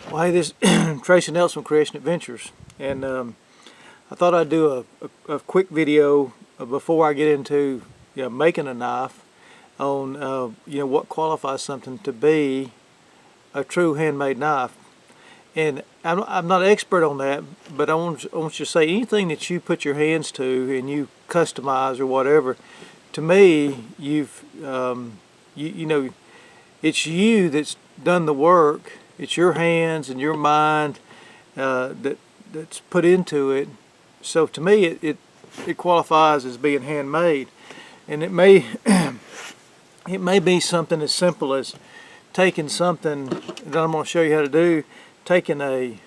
Well, hey, this is Tracy Nelson from Creation Adventures, and I thought I'd do a quick video before I get into making a knife on what qualifies something to be a true handmade knife. And I'm not an expert on that, but I want you to say anything that you put your hands to and you customize or whatever. To me, you've it's you that's done the work. It's your hands and your mind that's put into it. So to me, it qualifies as being handmade, and it may it may be something as simple as taking something that I'm going to show you how to do, taking a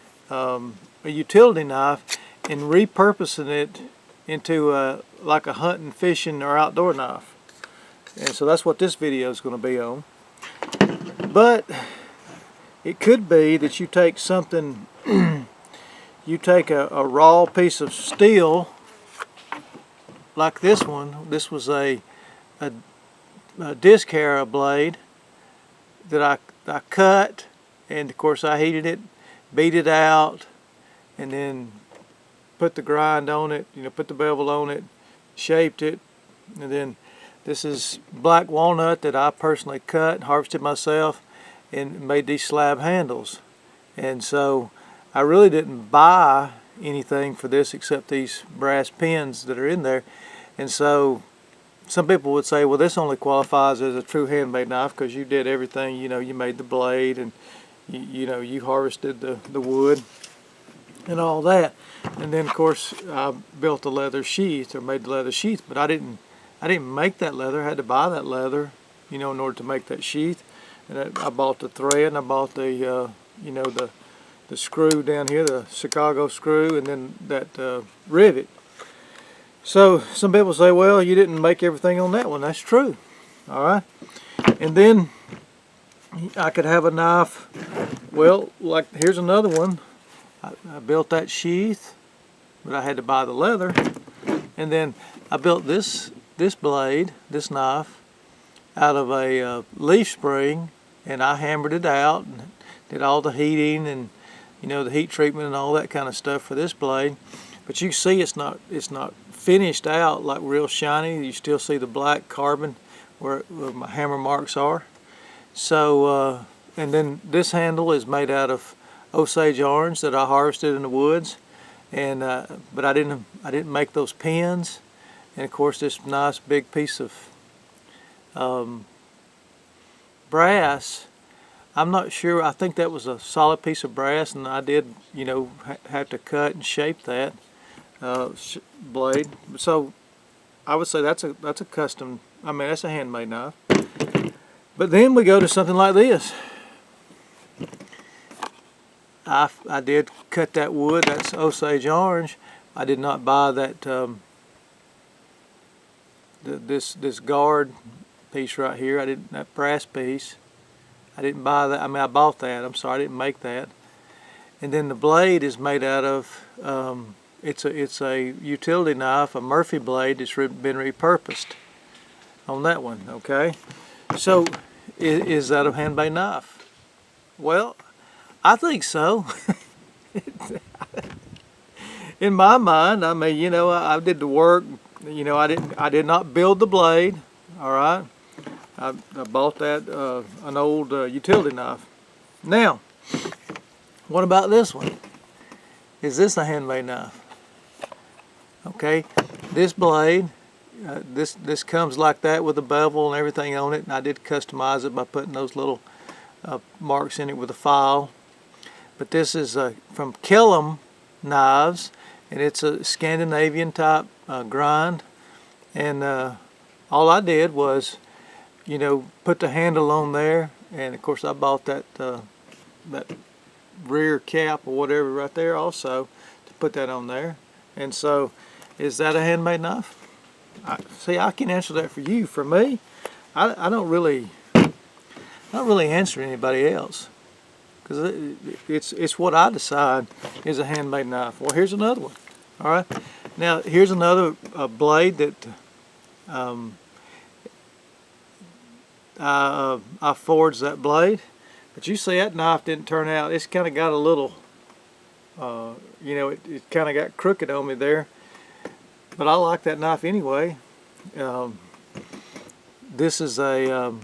utility knife and repurposing it into like a hunting, fishing, or outdoor knife. And so that's what this video is going to be on. But it could be that you take something, you take a raw piece of steel like this one. This was a disc harrow blade that I cut, and of course I heated it, beat it out, and then put the grind on it, put the bevel on it, shaped it. And then this is black walnut that I personally cut and harvested myself and made these slab handles. And so I really didn't buy anything for this except these brass pins that are in there. And so some people would say, well, this only qualifies as a true handmade knife because you did everything. You made the blade, and you harvested the wood and all that. And then of course I built the leather sheath, or made the leather sheath, but I didn't make that leather. I had to buy that leather, in order to make that sheath. And I bought the thread, and I bought the the screw down here, the Chicago screw, and then that rivet. So some people say, well, you didn't make everything on that one. That's true. All right. And then I could have a knife. Well, like here's another one. I built that sheath, but I had to buy the leather. And then I built this blade, this knife, out of a leaf spring, and I hammered it out and did all the heating and the heat treatment and all that kind of stuff for this blade. But you see it's not finished out like real shiny. You still see the black carbon where my hammer marks are. So and then this handle is made out of Osage orange that I harvested in the woods, and but I didn't make those pins. And of course this nice big piece of brass, I'm not sure, I think that was a solid piece of brass, and I did have to cut and shape that blade. So I would say that's a custom, that's a handmade knife. But then we go to something like this. I did cut that wood. That's Osage orange. I did not buy that this guard piece right here. That brass piece. I didn't buy that. I bought that. I'm sorry, I didn't make that. And then the blade is made out of it's a utility knife, a Murphy blade that's been repurposed on that one. Okay, so is that a handmade knife? Well, I think so. In my mind, I did the work. I did not build the blade. All right, I bought that an old utility knife. Now, what about this one? Is this a handmade knife? Okay, this blade, this comes like that with a bevel and everything on it, and I did customize it by putting those little marks in it with a file. But this is from Kellum Knives, and it's a Scandinavian type grind. And all I did was, put the handle on there, and of course I bought that rear cap or whatever right there also to put that on there. And so, is that a handmade knife? See, I can answer that for you. For me, I don't really answer anybody else, because it's what I decide is a handmade knife. Well, here's another one. All right, now here's another blade that I forged that blade. But you see that knife didn't turn out. It's kind of got a little, you know, it kind of got crooked on me there. But I like that knife anyway. This is a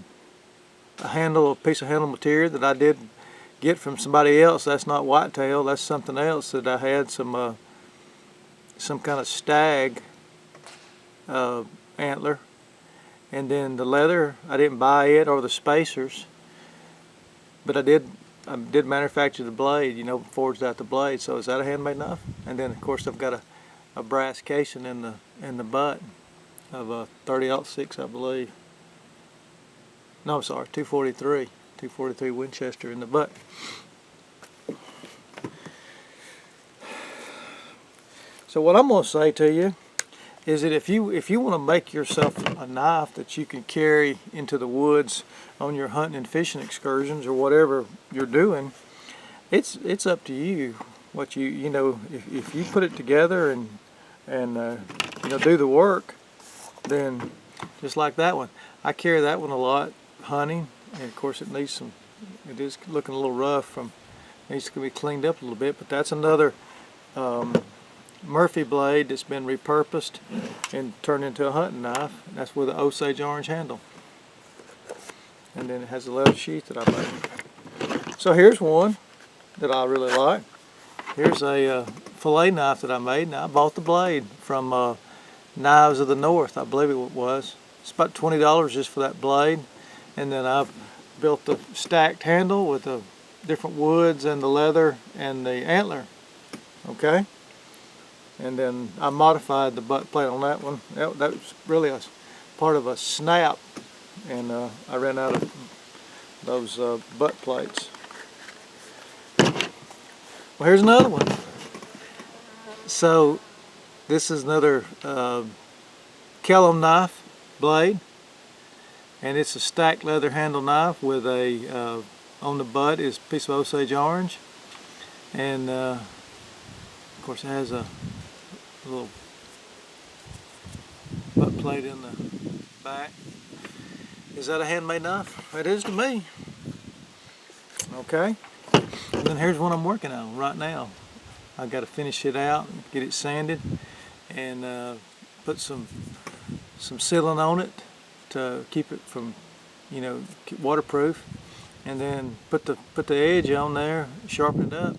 piece of handle material that I did get from somebody else. That's not whitetail. That's something else that I had, some kind of stag antler. And then the leather, I didn't buy it or the spacers, but I did manufacture the blade, you know, forged out the blade. So is that a handmade knife? And then of course I've got a brass casing in the butt of a 30-06, I believe. No, I'm sorry, 243 Winchester in the butt. So what I'm going to say to you is that if you want to make yourself a knife that you can carry into the woods on your hunting and fishing excursions or whatever you're doing, it's up to you. What you know, if you put it together and you know, do the work, then just like that one, I carry that one a lot hunting, and of course it is looking a little rough, needs to be cleaned up a little bit, but that's another Murphy blade that's been repurposed and turned into a hunting knife. That's with an Osage orange handle, and then it has a leather sheath that I made. So here's one that I really like. Here's a fillet knife that I made. Now I bought the blade from Knives of the North, I believe it was. It's about $20 just for that blade. And then I've built the stacked handle with the different woods and the leather and the antler. Okay? And then I modified the butt plate on that one. That was really a part of a snap, and I ran out of those butt plates. Well, here's another one. So this is another Kellum knife blade, and it's a stacked leather handle knife with a on the butt is a piece of Osage orange, and of course it has a little butt plate in the back. Is that a handmade knife? It is to me. Okay, and then here's one I'm working on right now. I got to finish it out, get it sanded, and put some sealant on it to keep it from, you know, waterproof, and then put the edge on there, sharpen it up,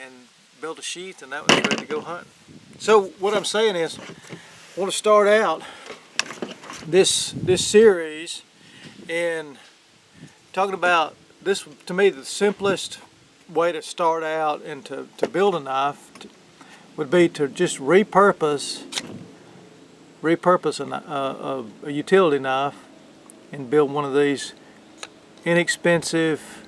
and build a sheath, and that was ready to go hunting. So what I'm saying is, I want to start out this series in talking about this. To me, the simplest way to start out and to build a knife would be to just repurpose a utility knife and build one of these inexpensive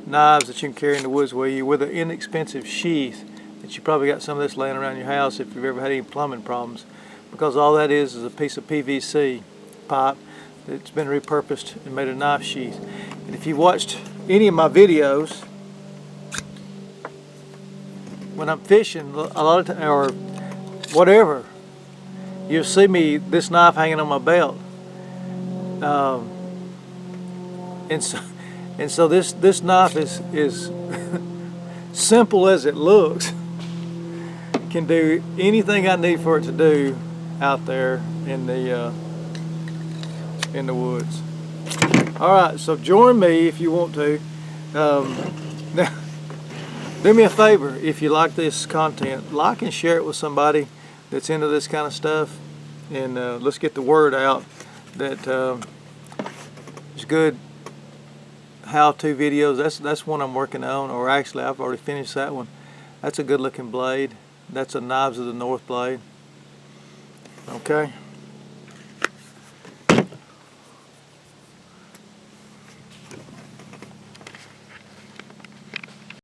knives that you can carry in the woods with an inexpensive sheath. That you probably got some of this laying around your house if you've ever had any plumbing problems, because all that is a piece of PVC pipe that's been repurposed and made a knife sheath. And if you watched any of my videos when I'm fishing, a lot of time, or whatever, you'll see this knife hanging on my belt, and so this knife is simple as it looks. Can do anything I need for it to do out there in the woods. All right, so join me if you want to. Now, do me a favor, if you like this content, like and share it with somebody that's into this kind of stuff, and let's get the word out that it's good how-to videos. That's one I'm working on, or actually I've already finished that one. That's a good looking blade. That's a Knives of the North blade. Okay.